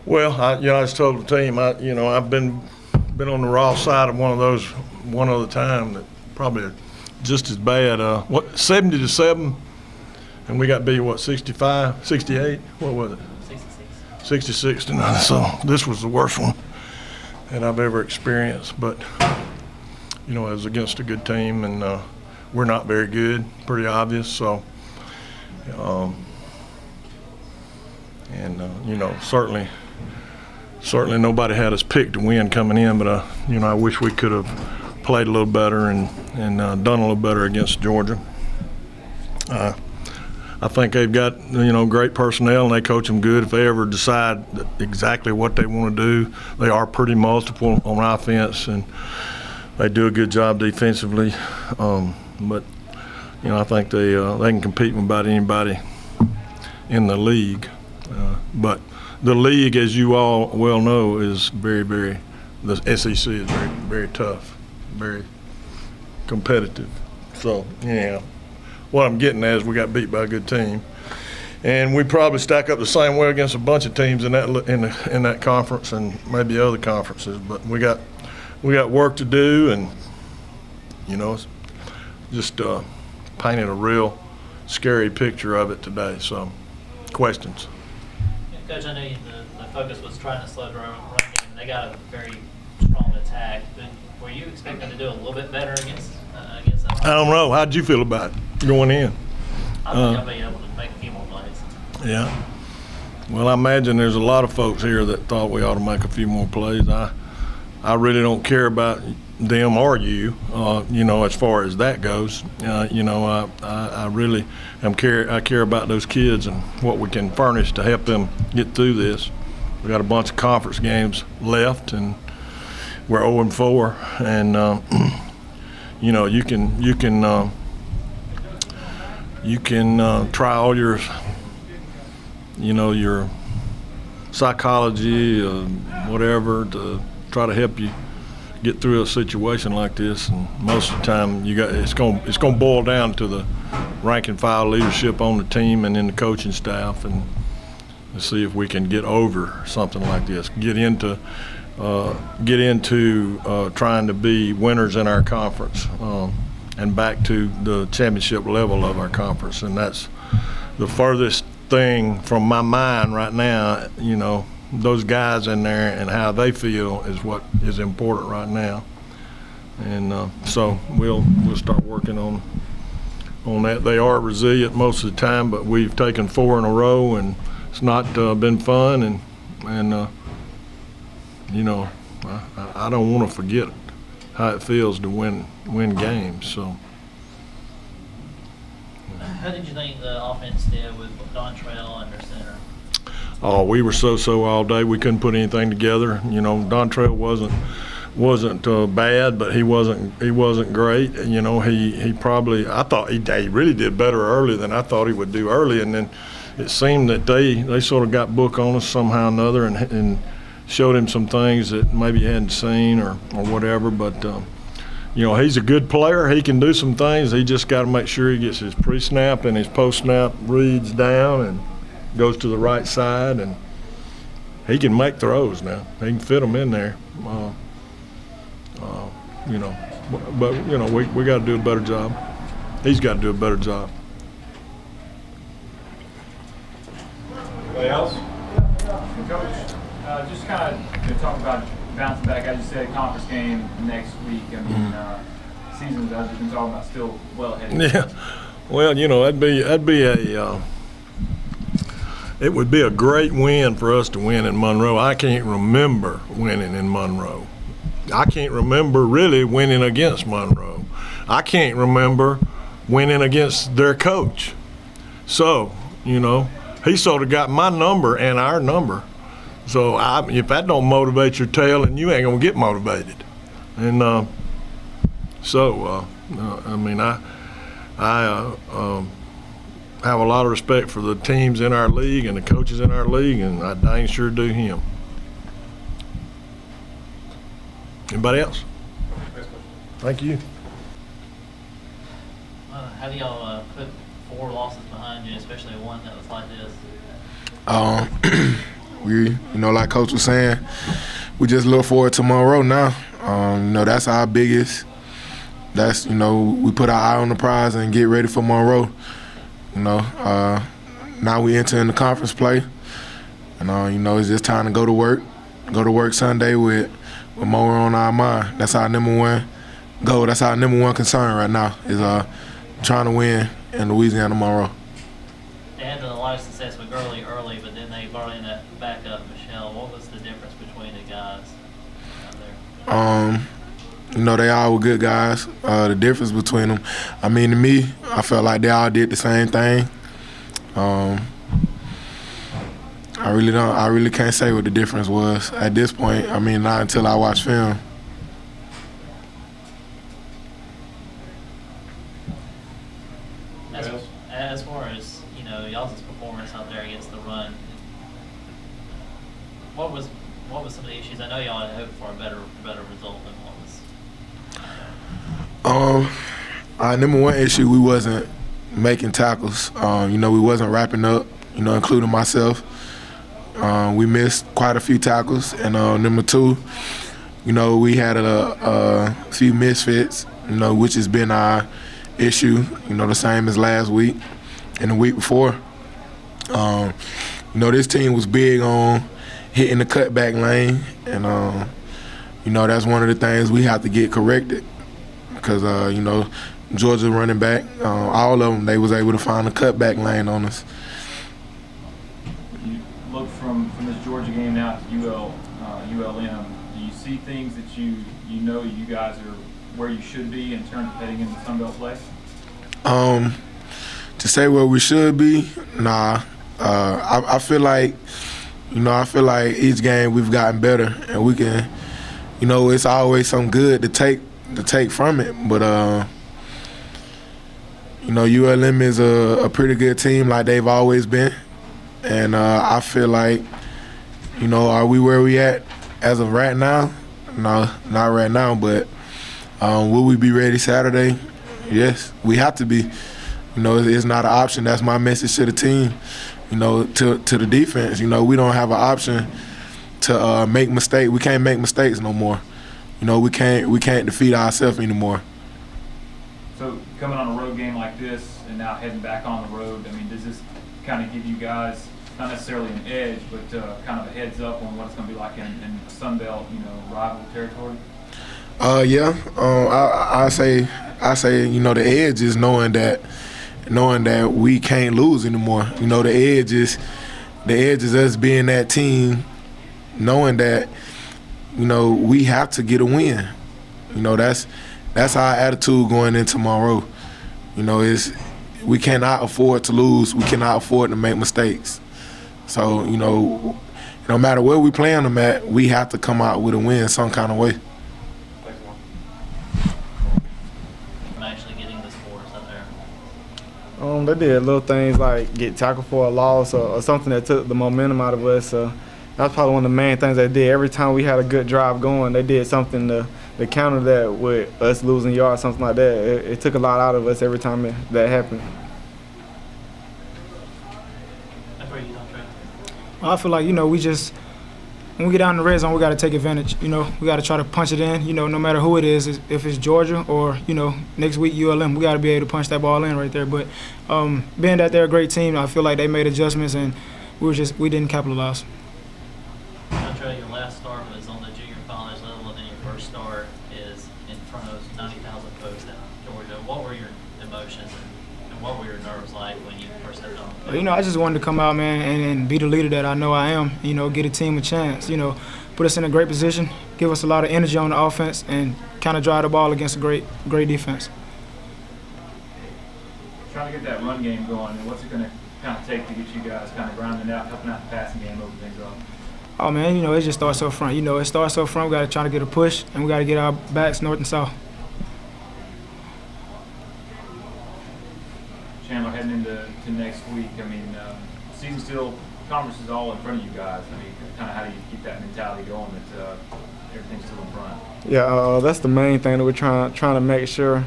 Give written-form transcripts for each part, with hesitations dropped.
Well, I just told the team, I've been on the raw side of one of those one other time that probably just as bad. 70-7, and we got beat, what, 65, 68? What was it? 66 to 9. So this was the worst one that I've ever experienced. But, it was against a good team, and we're not very good, pretty obvious. So, certainly nobody had us picked to win coming in, but I wish we could have played a little better and done a little better against Georgia. I think they've got great personnel and they coach them good. If they ever decide exactly what they want to do, they are pretty multiple on offense and they do a good job defensively. But I think they can compete with about anybody in the league. But the league, as you all well know, is the SEC is very, very tough, very competitive. So, what I'm getting at is we got beat by a good team, and we probably stack up the same way against a bunch of teams in that conference and maybe other conferences. But we got work to do, and it's just painted a real scary picture of it today. So, questions. Coach, I know the focus was trying to slow the run game. They got a very strong attack, but were you expecting to do a little bit better against them? I don't know. How'd you feel about it going in? I think I'll be able to make a few more plays. Yeah. Well, I imagine there's a lot of folks here that thought we ought to make a few more plays. I really don't care about them or you, as far as that goes. I really I care about those kids and what we can furnish to help them get through this. We got a bunch of conference games left, and we're 0-4, and you can try all your your psychology, whatever, to try to help you get through a situation like this, and most of the time it's going to boil down to the rank and file leadership on the team and in the coaching staff, and to see if we can get over something like this, get into trying to be winners in our conference and back to the championship level of our conference. And that's the furthest thing from my mind right now. Those guys in there and how they feel is what is important right now, and so we'll start working on that. They are resilient most of the time, but we've taken 4 in a row, and it's not been fun. And I don't want to forget how it feels to win games. So. How did you think the offense did with Dontrell under center? Oh, we were so all day. We couldn't put anything together. Dontrell wasn't bad, but he wasn't great. He probably, I thought he really did better early than I thought he would do early, and then it seemed that they sort of got book on us somehow or another and showed him some things that maybe he hadn't seen or whatever. But he's a good player. He can do some things. He just got to make sure he gets his pre-snap and his post-snap reads down and goes to the right side, and he can make throws now. He can fit them in there. But we got to do a better job. He's got to do a better job. Anybody else? Coach, just kind of talk about bouncing back. As you said, conference game next week. I mean, seasons, as we've been talking about, still well ahead. Yeah. Well, it would be a great win for us to win in Monroe. I can't remember winning in Monroe. I can't remember really winning against Monroe. I can't remember winning against their coach. So, he sort of got my number and our number. So if that don't motivate your tail, then you ain't gonna get motivated. And I have a lot of respect for the teams in our league and the coaches in our league, and I dang sure do him. Anybody else? Thank you. How do y'all put 4 losses behind you, especially one that was like this? We, like Coach was saying, we just look forward to Monroe now. That's our biggest. That's, we put our eye on the prize and get ready for Monroe. Now we enter in the conference play. And, it's just time to go to work. Go to work Sunday with Monroe on our mind. That's our number one goal. That's our number one concern right now is trying to win in Louisiana Monroe. They had a lot of success with Gurley early, but then they brought in that backup, Michelle. What was the difference between the guys out there? They all were good guys. The difference between them, to me, I felt like they all did the same thing. I really can't say what the difference was at this point. Not until I watch film. As far as y'all's performance out there against the run, what was some of the issues? I know y'all had hoped for a better result than what was. Our number one issue, we wasn't making tackles. We wasn't wrapping up. Including myself. We missed quite a few tackles, and number two, we had a few misfits. Which has been our issue. The same as last week and the week before. This team was big on hitting the cutback lane, and that's one of the things we have to get corrected because Georgia running back, all of them, they was able to find a cutback lane on us. You look from this Georgia game now to ULM. Do you see things that you guys are where you should be in terms of heading into Sun Belt play? To say where we should be, nah. I feel like, each game we've gotten better, and we can, it's always some good to take from it. But ULM is a pretty good team, like they've always been, and I feel like, are we where we at as of right now? No, not right now, but. Will we be ready Saturday? Yes, we have to be. It's not an option. That's my message to the team. To the defense. We don't have an option to make mistakes. We can't make mistakes no more. We can't defeat ourselves anymore. So coming on a road game like this and now heading back on the road, does this kind of give you guys not necessarily an edge, but kind of a heads up on what it's going to be like in Sun Belt, rival territory? Yeah. I say, the edge is knowing that we can't lose anymore. The edge is us being that team, knowing that, we have to get a win. That's our attitude going into Monroe. We cannot afford to lose. We cannot afford to make mistakes. So, no matter where we playing them at, we have to come out with a win some kind of way. They did little things like get tackled for a loss or something that took the momentum out of us. That's probably one of the main things they did. Every time we had a good drive going, they did something to counter that with us losing yards, something like that. It took a lot out of us every time that happened. I feel like, we just – when we get down in the red zone, we got to take advantage. We got to try to punch it in, no matter who it is, if it's Georgia or, next week ULM, we got to be able to punch that ball in right there. But being that they're a great team, I feel like they made adjustments and we didn't capitalize. Andre, your last start was on the junior college level, and then your first start is in front of 90,000 folks in Georgia. What were your emotions and what were your nerves like when you first stepped on? I just wanted to come out, man, and be the leader that I know I am, get a team a chance, put us in a great position, give us a lot of energy on the offense, and kind of drive the ball against a great defense. Trying to get that run game going, and what's it going to kind of take to get you guys kind of grinding out, helping out the passing game, open things up? Oh, man, it just starts up front. It starts up front. We got to try to get a push, and we got to get our backs north and south. Chandler, heading into next week, season still, conference is all in front of you guys. Kind of how do you keep that mentality going that everything's still in front? Yeah, that's the main thing that we're trying to make sure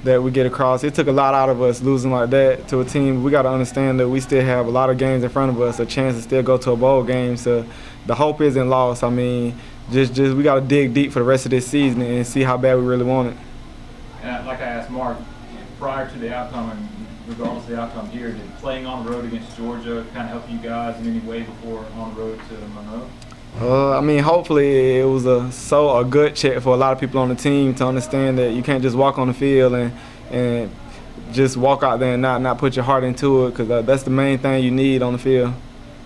that we get across. It took a lot out of us losing like that to a team. We got to understand that we still have a lot of games in front of us, a chance to still go to a bowl game. So the hope isn't lost. I mean, just we got to dig deep for the rest of this season and see how bad we really want it. And like I asked Mark, prior to the outcome and regardless of the outcome here, did playing on the road against Georgia kind of help you guys in any way before on the road to Monroe? I mean, hopefully it was a good check for a lot of people on the team to understand that you can't just walk on the field and just walk out there and not put your heart into it, because that's the main thing you need on the field.